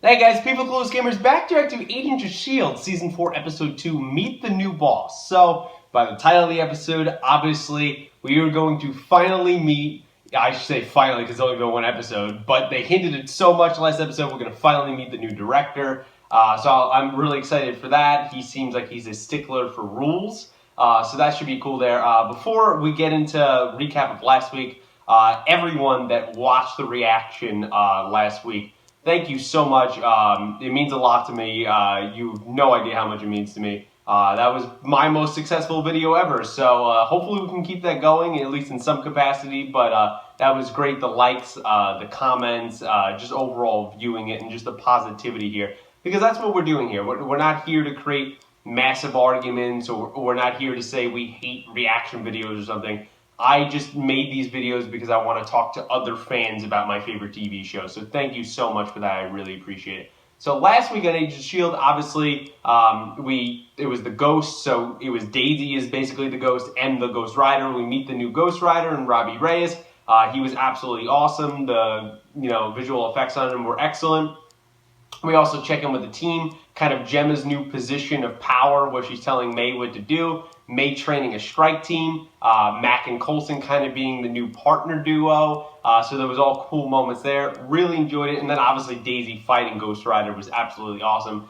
Hey guys, People Close Gamers back direct to Agents of S.H.I.E.L.D. Season 4, Episode 2, Meet the New Boss. So, by the title of the episode, obviously, we are going to finally meet, I should say finally because it's only been one episode, but they hinted it so much last episode, we're going to finally meet the new director. So I'm really excited for that. He seems like he's a stickler for rules, so that should be cool there. Before we get into recap of last week, everyone that watched the reaction last week, thank you so much. It means a lot to me. You have no idea how much it means to me. That was my most successful video ever, so hopefully we can keep that going, at least in some capacity, but that was great. The likes, the comments, just overall viewing it, and just the positivity here. Because that's what we're doing here. We're not here to create massive arguments, or we're not here to say we hate reaction videos or something. I just made these videos because I want to talk to other fans about my favorite TV show. So thank you so much for that. I really appreciate it. So last week on Agents of S.H.I.E.L.D., obviously, it was the Ghost. So it was Daisy is basically the Ghost and the Ghost Rider. We meet the new Ghost Rider and Robbie Reyes. He was absolutely awesome. The visual effects on him were excellent. We also check in with the team, kind of Gemma's new position of power, where she's telling May what to do. May training a strike team, Mac and Coulson kind of being the new partner duo. So there was all cool moments there. Really enjoyed it. And then obviously Daisy fighting Ghost Rider was absolutely awesome.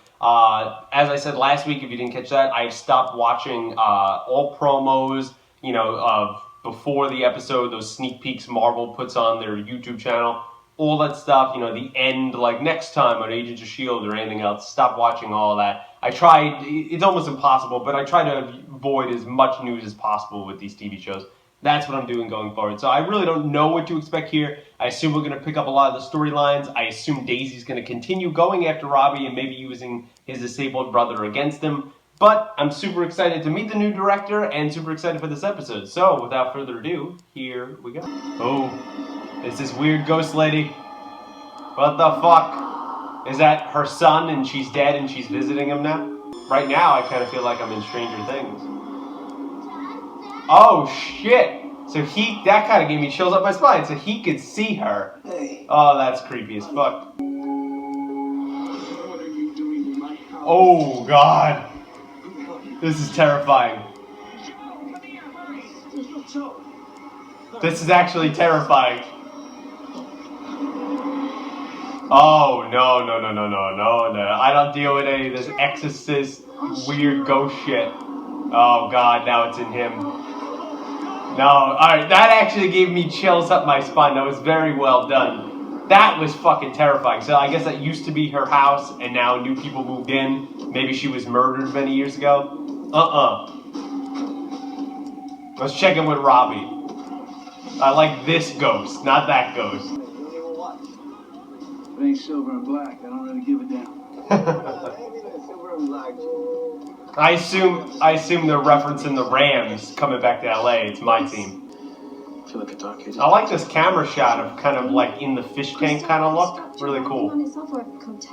As I said last week, if you didn't catch that, I stopped watching all promos, of before the episode, those sneak peeks Marvel puts on their YouTube channel. All that stuff, the end, like next time on Agents of S.H.I.E.L.D. or anything else, stop watching all of that. I tried, it's almost impossible, but I try to avoid as much news as possible with these TV shows. That's what I'm doing going forward. So I really don't know what to expect here. I assume we're going to pick up a lot of the storylines. I assume Daisy's going to continue going after Robbie and maybe using his disabled brother against him. But I'm super excited to meet the new director and super excited for this episode. So without further ado, here we go. Oh. It's this weird ghost lady. What the fuck? Is that her son and she's dead and she's visiting him now? Right now, I kind of feel like I'm in Stranger Things. Oh, shit. So that kind of gave me chills up my spine. So he could see her. Oh, that's creepy as fuck. Oh, God. This is terrifying. This is actually terrifying. Oh, no. I don't deal with any of this exorcist, weird ghost shit. Oh, God, now it's in him. No, alright, that actually gave me chills up my spine. That was very well done. That was fucking terrifying. So I guess that used to be her house, and now new people moved in. Maybe she was murdered many years ago. Let's check in with Robbie. I like this ghost, not that ghost. If it ain't silver and black, I don't really give a damn. I assume they're referencing the Rams coming back to LA. It's my team. I like this camera shot of kind of like in the fish tank kind of look. Really cool.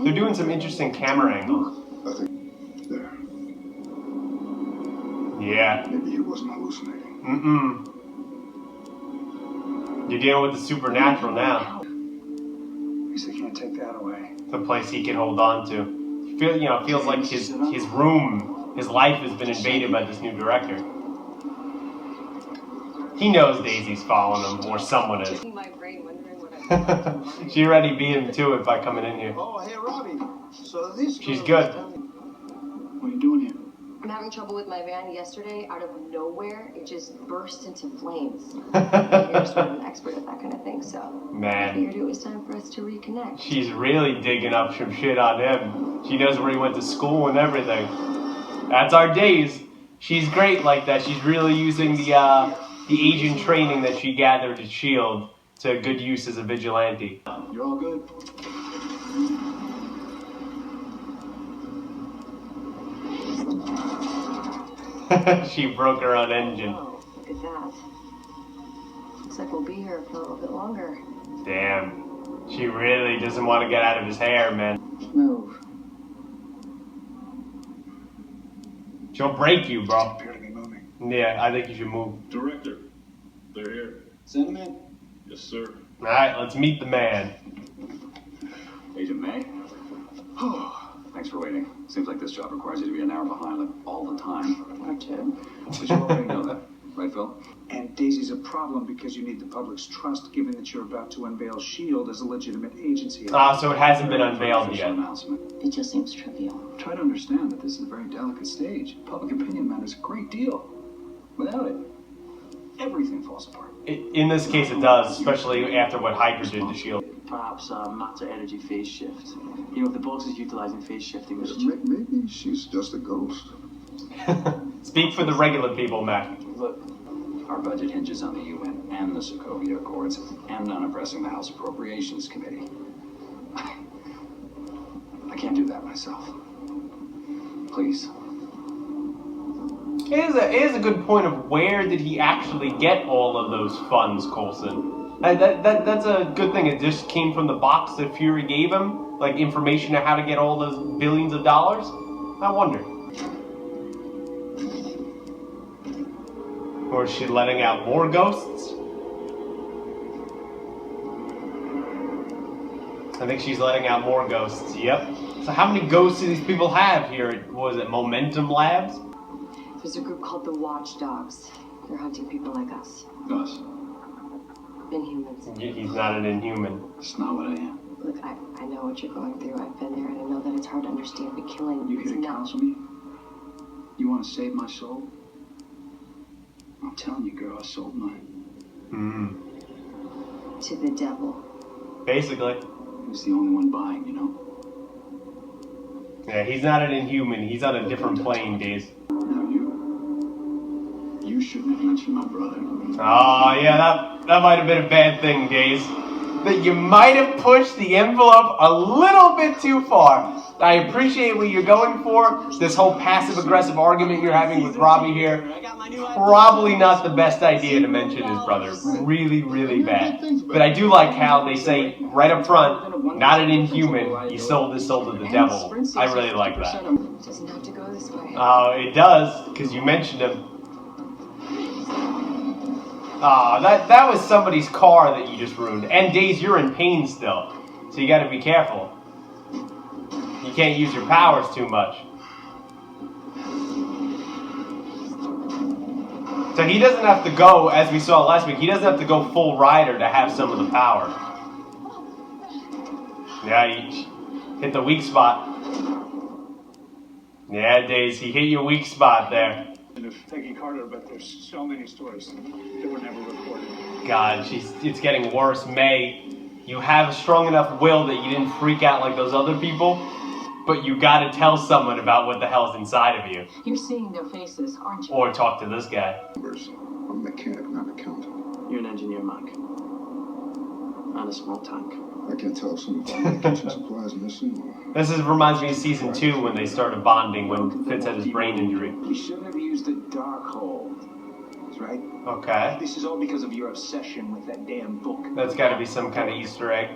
They're doing some interesting camera angles. I think there. Yeah. Maybe he wasn't hallucinating. You're dealing with the supernatural now. At least they can't take that away. The place he can hold on to. Feels like his room, his life has been invaded by this new director. He knows Daisy's following him, or someone is. She already beat him to it by coming in here. Oh, hey, Robbie. So this She's good. What are you doing here? I'm having trouble with my van. Yesterday, out of nowhere, it just burst into flames. You're sort of an expert at that kind of thing, so Man. I figured it was time for us to reconnect. She's really digging up some shit on him. She knows where he went to school and everything. That's our days. She's great like that. She's really using the agent training that she gathered at S.H.I.E.L.D. to good use as a vigilante. You're all good? She broke her own engine. Oh, look at that. Looks like we'll be here for a little bit longer. Damn. She really doesn't want to get out of his hair, man. Move. She'll break you, bro. Appear to be moving. Yeah, I think you should move. Director, they're here. Send him in. Yes, sir. Alright, let's meet the man. Agent May? Thanks for waiting. Seems like this job requires you to be an hour behind like, all the time. Or two. But you already know that, right, Phil? And Daisy's a problem because you need the public's trust, given that you're about to unveil S.H.I.E.L.D. as a legitimate agency. So it hasn't been unveiled Official yet. announcement. It just seems trivial. Try to understand that this is a very delicate stage. Public opinion matters a great deal. Without it, everything falls apart. In this case, it does, especially after what Hydra did to S.H.I.E.L.D. Perhaps matter energy phase shift. You know, if the boss is utilizing phase shifting, which Maybe she's just a ghost. Speak for the regular people, Mac. Look, our budget hinges on the UN and the Sokovia Accords, and on impressing the House Appropriations Committee. I can't do that myself. Please. Here's a good point of where did he actually get all of those funds, Coulson? That's a good thing. It just came from the box that Fury gave him, like information on how to get all those billions of dollars. I wonder. Or is she letting out more ghosts? I think she's letting out more ghosts. Yep. So how many ghosts do these people have here? Was it Momentum Labs? There's a group called the Watchdogs. They're hunting people like us. Us. Inhumans. He's not an Inhuman. It's not what I am. Look, I know what you're going through. I've been there, and I know that it's hard to understand, but killing You is here to not... counsel me? You want to save my soul? I'm telling you, girl, I sold mine. To the devil. Basically. He was the only one buying, you know? Yeah, he's not an Inhuman. He's on a different plane, Days. Now you shouldn't have mentioned my brother. Oh, yeah, that might have been a bad thing, Days. That you might have pushed the envelope a little bit too far. I appreciate what you're going for. This whole passive-aggressive argument you're having with Robbie here, probably not the best idea to mention his brother. Really, really bad. But I do like how they say right up front, not an Inhuman, he sold his soul to the devil. I really like that. It doesn't have to go this way. Oh, it does, because you mentioned him. Ah, that was somebody's car that you just ruined. And Days, you're in pain still, so you gotta be careful. You can't use your powers too much. So he doesn't have to go, as we saw last week, he doesn't have to go full rider to have some of the power. Yeah, he hit the weak spot. Yeah, Days, he hit your weak spot there. And if Peggy Carter, but there's so many stories that were never reported. God, it's getting worse. May, you have a strong enough will that you didn't freak out like those other people, but you gotta tell someone about what the hell's inside of you. You're seeing their faces, aren't you? Or talk to this guy. I'm a mechanic, not an accountant. you're an engineer, Mac. And a small tank. I can't tell if some of our kitchen supplies missing or... This reminds me of season 2 when they started bonding when Fitz had his brain injury. We shouldn't have used the dark hole. That's right. Okay. This is all because of your obsession with that damn book. That's gotta be some kind of Easter egg.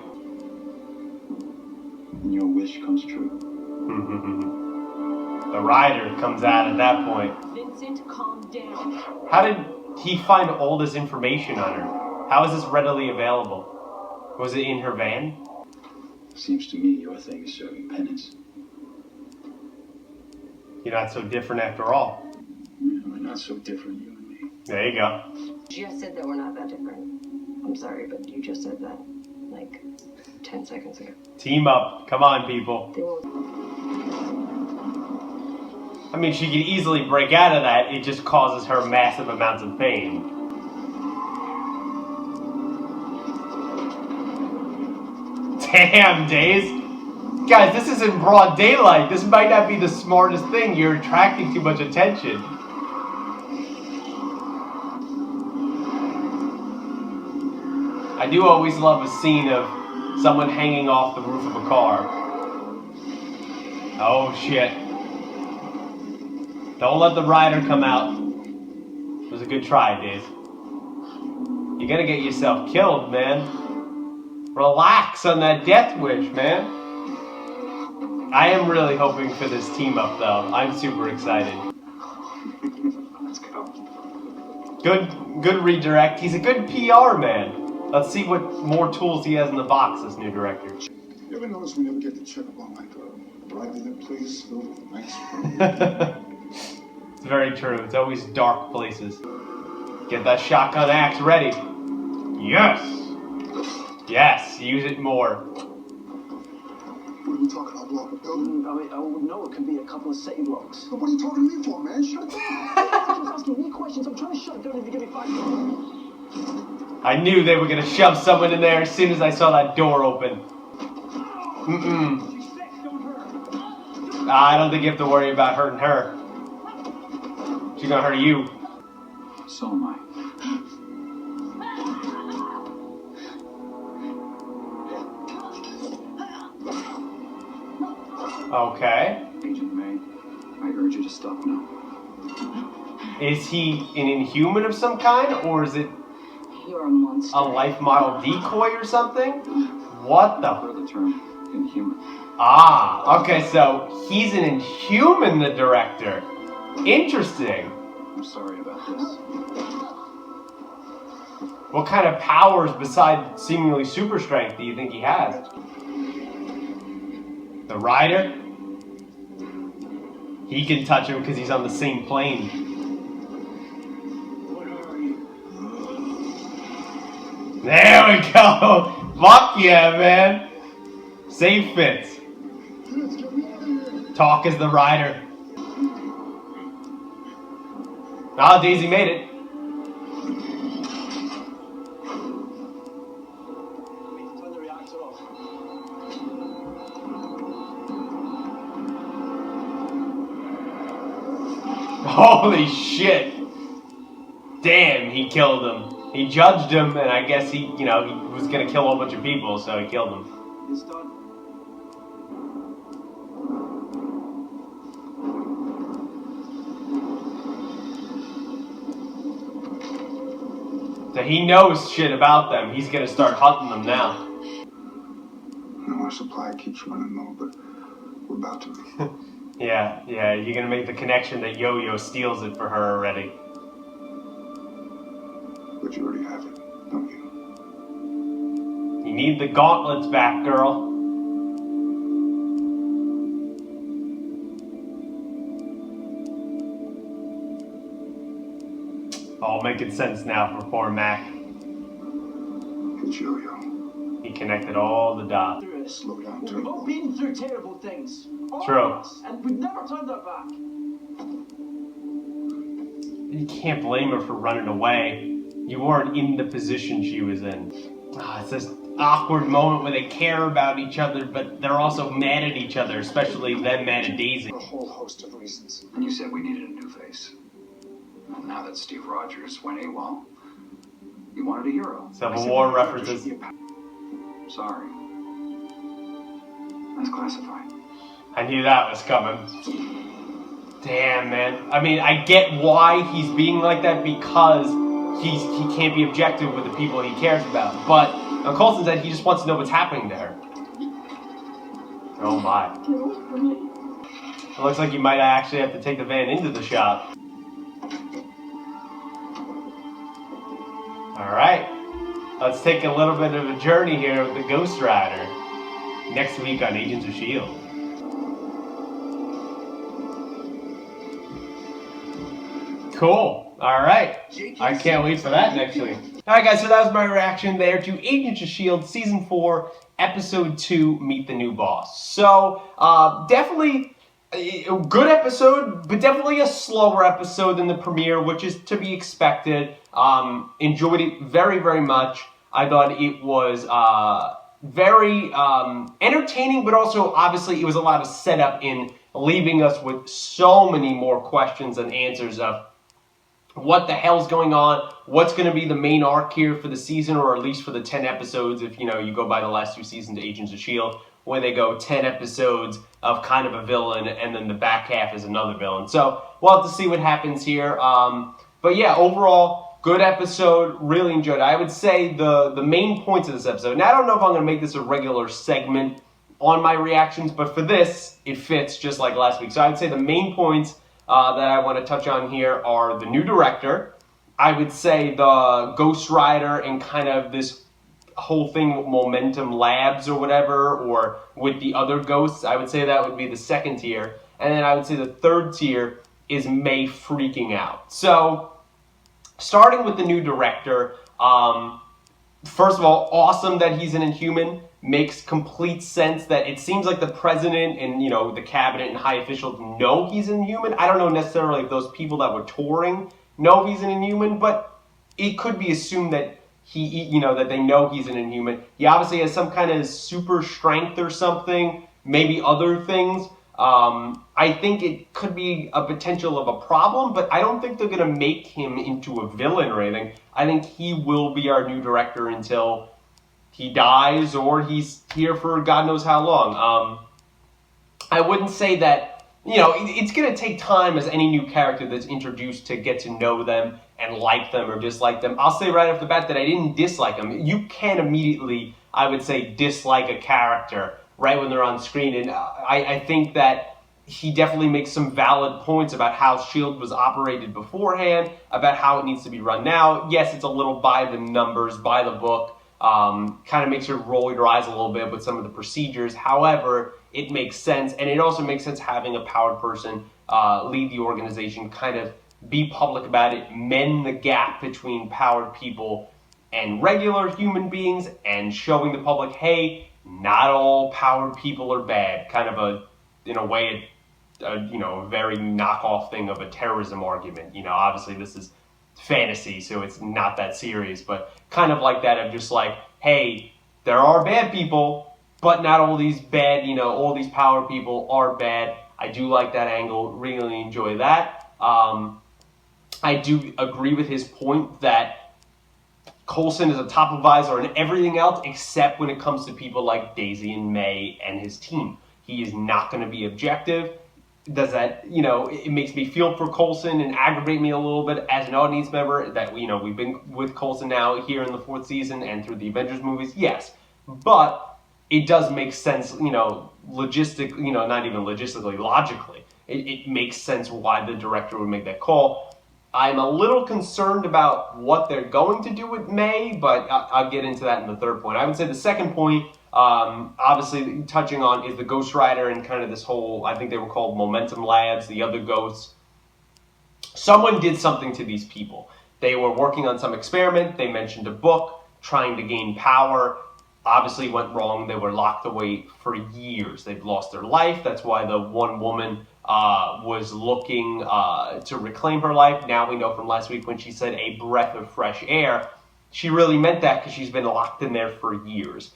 And your wish comes true. The rider comes out at that point. Vincent, calm down. How did he find all this information on her? How is this readily available? Was it in her van? Seems to me your thing is serving penance. You're not so different after all. Yeah, we're not so different, you and me. There you go. You just said that we're not that different. I'm sorry, but you just said that, like, 10 seconds ago. Team up. Come on, people. They won't... I mean, she could easily break out of that. It just causes her massive amounts of pain. Damn, Days. Guys, this is in broad daylight. This might not be the smartest thing. You're attracting too much attention. I do always love a scene of someone hanging off the roof of a car. Oh, shit. Don't let the rider come out. It was a good try, Days. You're gonna get yourself killed, man. Relax on that death wish, man. I am really hoping for this team up, though. I'm super excited. Let's go. Good redirect. He's a good PR man. Let's see what more tools he has in the box, this new director. You ever notice we never get to check up on Hydra? Brighten the place, so nice. It's very true. It's always dark places. Get that shotgun axe ready. Yes! Yes, use it more. What are we talking about? Block a building? I mean, no, it could be a couple of city blocks. But what are you talking to me for, man? Shut it down. I was asking me questions. I'm trying to shut it down if you give me 5 minutes. I knew they were gonna shove someone in there as soon as I saw that door open. I don't think you have to worry about hurting her. She's gonna hurt you. So am I. Okay. Agent May, I urge you to stop now. Is he an inhuman of some kind, or is it You're a monster. a life model decoy or something? What the? Further term, inhuman. Ah, okay, so he's an inhuman, the director. Interesting. I'm sorry about this. What kind of powers besides seemingly super strength do you think he has? The rider? He can touch him because he's on the same plane. What are you? There we go! Fuck yeah, man! Safe fits. Talk as the rider. Ah, Daisy made it. Turn the reactor off. Holy shit! Damn, he killed him. He judged him, and I guess he was gonna kill a whole bunch of people, so he killed him. It's done. So he knows shit about them. He's gonna start hunting them now. No, our supply keeps running low, but we're about to. Yeah, you're gonna make the connection that Yo-Yo steals it for her already. But you already have it, don't you? You need the gauntlets back, girl. All making sense now for poor Mac. It's Yo-Yo. He connected all the dots. Through it. Slow down, We've all Turbo. been through terrible things. All True. of us, and we've never turned our back. You can't blame her for running away. You weren't in the position she was in. It's this awkward moment where they care about each other, but they're also mad at each other, especially them mad at Daisy. For a whole host of reasons. And you said we needed a new face. Well, now that Steve Rogers went AWOL, you wanted a hero. Civil I said War Steve Rogers references. should be a Sorry. That's classified. I knew that was coming. Damn, man. I mean, I get why he's being like that because he can't be objective with the people he cares about. But on Coulson said he just wants to know what's happening to her. Oh my. It looks like you might actually have to take the van into the shop. Alright. Let's take a little bit of a journey here with the Ghost Rider. Next week on Agents of S.H.I.E.L.D. Cool. Alright. I can't wait for that next week. Alright guys, so that was my reaction there to Agents of S.H.I.E.L.D. Season 4, Episode 2, Meet the New Boss. So, definitely a good episode, but definitely a slower episode than the premiere, which is to be expected. Enjoyed it very, very much. I thought it was very entertaining, but also obviously it was a lot of setup in leaving us with so many more questions and answers of what the hell's going on, what's going to be the main arc here for the season, or at least for the 10 episodes if, you go by the last 2 seasons of Agents of S.H.I.E.L.D., where they go 10 episodes of kind of a villain, and then the back half is another villain. So we'll have to see what happens here. But yeah, overall, good episode. Really enjoyed it. I would say the main points of this episode, and I don't know if I'm going to make this a regular segment on my reactions, but for this, it fits just like last week. So I would say the main points that I want to touch on here are the new director. I would say the Ghost Rider and kind of this whole thing with Momentum Labs or whatever, or with the other ghosts, I would say that would be the second tier. And then I would say the third tier is May freaking out. So, starting with the new director, first of all, awesome that he's an Inhuman. Makes complete sense that it seems like the president and, you know, the cabinet and high officials know he's an Inhuman. I don't know necessarily if those people that were touring know he's an Inhuman, but it could be assumed that that they know he's an Inhuman. He obviously has some kind of super strength or something, maybe other things. I think it could be a potential of a problem, but I don't think they're going to make him into a villain or anything. I think he will be our new director until he dies or he's here for God knows how long. I wouldn't say that, it's going to take time as any new character that's introduced to get to know them and like them or dislike them. I'll say right off the bat that I didn't dislike them. You can immediately, I would say, dislike a character right when they're on screen. And I think that he definitely makes some valid points about how S.H.I.E.L.D. was operated beforehand, about how it needs to be run now. Yes, it's a little by the numbers, by the book. Kind of makes you roll your eyes a little bit with some of the procedures. However, it makes sense. And it also makes sense having a powered person lead the organization, kind of be public about it, mend the gap between powered people and regular human beings, and showing the public, hey, not all powered people are bad. Kind of in a way, a very knockoff thing of a terrorism argument. Obviously this is fantasy, so it's not that serious, but kind of like that of just like, hey, there are bad people, but not all these bad, all these power people are bad. I do like that angle, really enjoy that. I do agree with his point that Coulson is a top advisor on everything else except when it comes to people like Daisy and May and his team. He is not going to be objective. Does that, it makes me feel for Coulson and aggravate me a little bit as an audience member that, we've been with Coulson now here in the 4th season and through the Avengers movies, yes. But it does make sense, not even logistically, logically. It makes sense why the director would make that call. I'm a little concerned about what they're going to do with May, but I'll get into that in the third point. I would say the second point, obviously touching on, is the Ghost Rider and kind of this whole, I think they were called Momentum Labs, the other ghosts. Someone did something to these people. They were working on some experiment. They mentioned a book, trying to gain power. Obviously went wrong. They were locked away for years. They've lost their life. That's why the one woman was looking to reclaim her life. Now we know from last week when she said a breath of fresh air, she really meant that because she's been locked in there for years.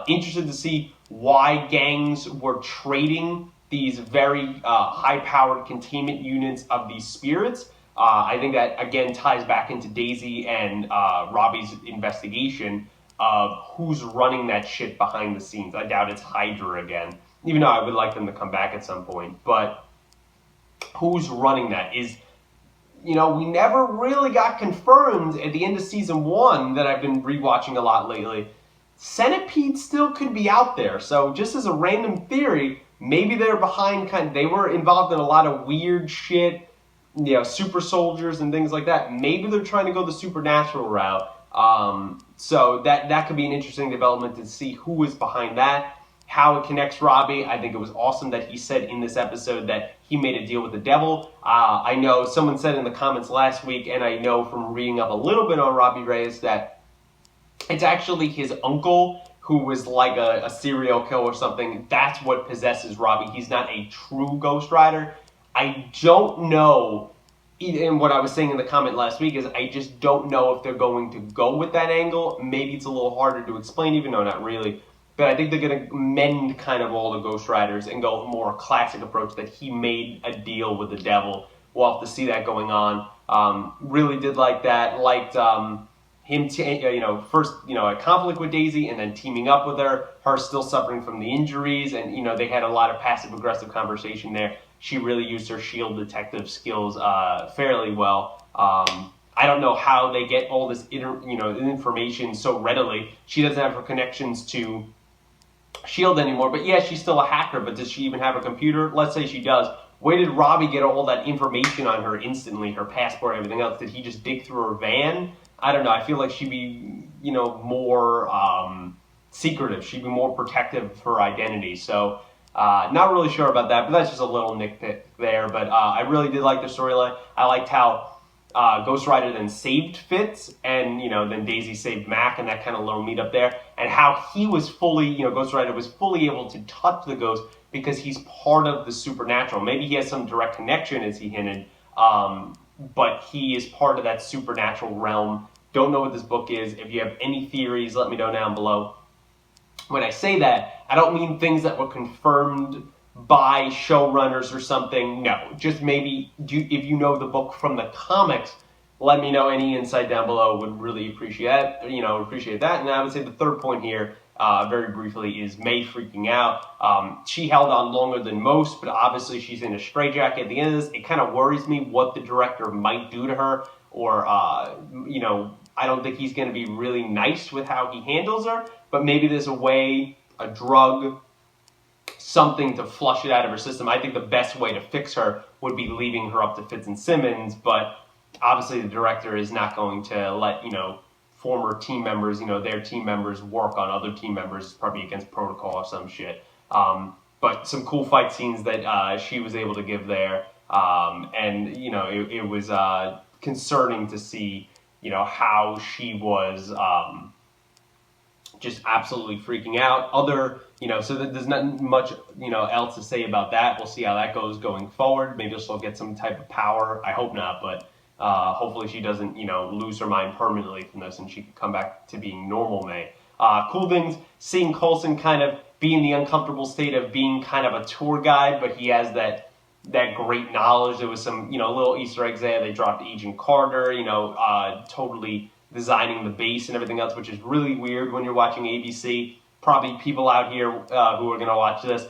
Interested to see why gangs were trading these very high-powered containment units of these spirits. I think that, again, ties back into Daisy and Robbie's investigation of who's running that shit behind the scenes. I doubt it's Hydra again, even though I would like them to come back at some point. But who's running that is, we never really got confirmed at the end of season 1 that I've been rewatching a lot lately. Centipede still could be out there. So just as a random theory, maybe they're behind they were involved in a lot of weird shit, super soldiers and things like that. Maybe they're trying to go the supernatural route. So that could be an interesting development to see who is behind that, how it connects Robbie. I think it was awesome that he said in this episode that he made a deal with the devil. I know someone said in the comments last week, and I know from reading up a little bit on Robbie Reyes, that it's actually his uncle who was like a serial killer or something. That's what possesses Robbie. He's not a true Ghost Rider. I don't know. And what I was saying in the comment last week is I just don't know if they're going to go with that angle. Maybe it's a little harder to explain, even though not really. But I think they're going to mend kind of all the Ghost Riders and go a more classic approach that he made a deal with the devil. We'll have to see that going on. Really did like that. Liked him, first, a conflict with Daisy and then teaming up with her. Her still suffering from the injuries. And, they had a lot of passive-aggressive conversation there. She really used her S.H.I.E.L.D. detective skills fairly well. I don't know how they get all this information so readily. She doesn't have her connections to S.H.I.E.L.D. anymore, but yeah, she's still a hacker, but does she even have a computer? Let's say she does. Where did Robbie get all that information on her instantly, her passport, everything else? Did he just dig through her van? I don't know. I feel like she'd be, more secretive. She'd be more protective of her identity. So not really sure about that, but that's just a little nitpick there. But I really did like the storyline. I liked how Ghost Rider then saved Fitz, and then Daisy saved Mac, and that kind of little meet up there, and how he was fully, Ghost Rider was fully able to touch the ghost because he's part of the supernatural. Maybe he has some direct connection, as he hinted, but he is part of that supernatural realm. Don't know what this book is. If you have any theories, let me know down below. When I say that, I don't mean things that were confirmed by showrunners or something. No, just maybe if you know the book from the comics, let me know. Any insight down below would really appreciate that. Appreciate that. And I would say the third point here, very briefly, is May freaking out. She held on longer than most, but obviously she's in a straitjacket at the end of this. It kind of worries me what the director might do to her, or I don't think he's going to be really nice with how he handles her. But maybe there's a way, a drug, something to flush it out of her system. I think the best way to fix her would be leaving her up to Fitz and Simmons, but obviously the director is not going to let, former team members, their team members work on other team members. It's probably against protocol or some shit. But some cool fight scenes that she was able to give there. And, it was concerning to see, how she was just absolutely freaking out. So there's not much, else to say about that. We'll see how that goes going forward. Maybe she'll get some type of power. I hope not, but hopefully she doesn't, lose her mind permanently from this and she can come back to being normal May. Cool things, seeing Coulson kind of be in the uncomfortable state of being kind of a tour guide, but he has that great knowledge. There was some, little Easter eggs there. They dropped Agent Carter, totally designing the base and everything else, which is really weird when you're watching ABC. Probably people out here who are going to watch this,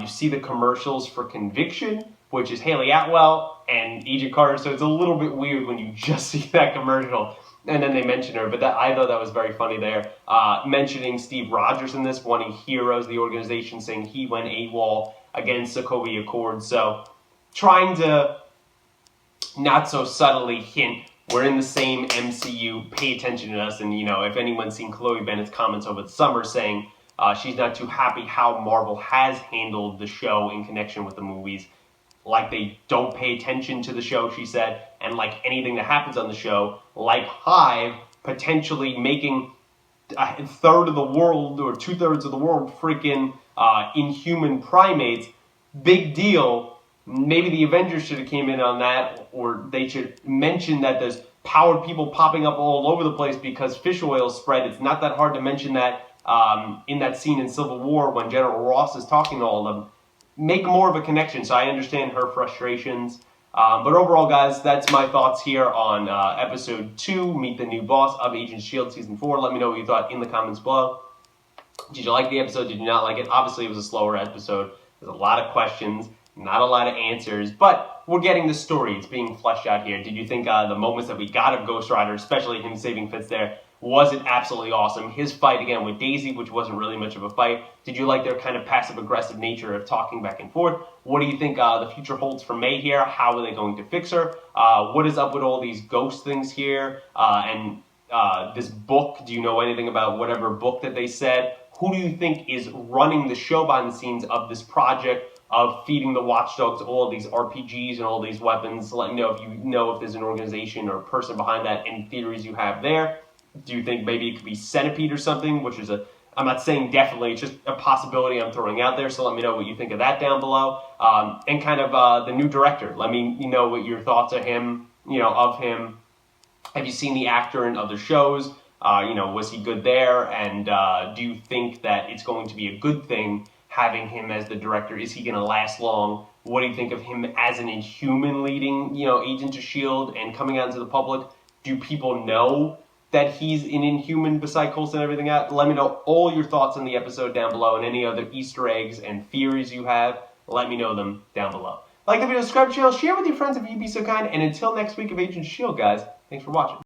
you see the commercials for Conviction, which is Haley Atwell and Agent Carter, so it's a little bit weird when you just see that commercial and then they mention her, but I thought that was very funny there. Mentioning Steve Rogers in this, wanting Heroes, the organization, saying he went AWOL against Sokovia Accord, so trying to not so subtly hint we're in the same MCU, pay attention to us. And, if anyone's seen Chloe Bennett's comments over the summer saying she's not too happy how Marvel has handled the show in connection with the movies. Like they don't pay attention to the show, she said, and like anything that happens on the show, like Hive, potentially making a third of the world or 2/3 of the world freaking inhuman primates. Big deal. Maybe the Avengers should have came in on that, or they should mention that there's powered people popping up all over the place because fish oil spread. It's not that hard to mention that in that scene in Civil War when General Ross is talking to all of them. Make more of a connection, so I understand her frustrations. But overall, guys, that's my thoughts here on Episode 2, Meet the New Boss of Agents S.H.I.E.L.D. Season 4. Let me know what you thought in the comments below. Did you like the episode? Did you not like it? Obviously, it was a slower episode. There's a lot of questions. Not a lot of answers, but we're getting the story. It's being fleshed out here. Did you think the moments that we got of Ghost Rider, especially him saving Fitz there, was it absolutely awesome? His fight again with Daisy, which wasn't really much of a fight. Did you like their kind of passive-aggressive nature of talking back and forth? What do you think the future holds for May here? How are they going to fix her? What is up with all these ghost things here? And this book, do you know anything about whatever book that they said? Who do you think is running the show behind the scenes of this project of feeding the watchdogs all of these RPGs and all these weapons? Let me know if you know if there's an organization or a person behind that, any theories you have there. Do you think maybe it could be Centipede or something, which is I'm not saying definitely, it's just a possibility I'm throwing out there, so let me know what you think of that down below. And kind of the new director, let me know what your thoughts are of him. Have you seen the actor in other shows? Was he good there? And do you think that it's going to be a good thing having him as the director? Is he going to last long? What do you think of him as an Inhuman leading, Agent of S.H.I.E.L.D. and coming out into the public? Do people know that he's an Inhuman beside Coulson and everything else? Let me know all your thoughts on the episode down below and any other Easter eggs and theories you have. Let me know them down below. Like the video, subscribe to the channel, share with your friends if you'd be so kind, and until next week of Agent of S.H.I.E.L.D., guys, thanks for watching.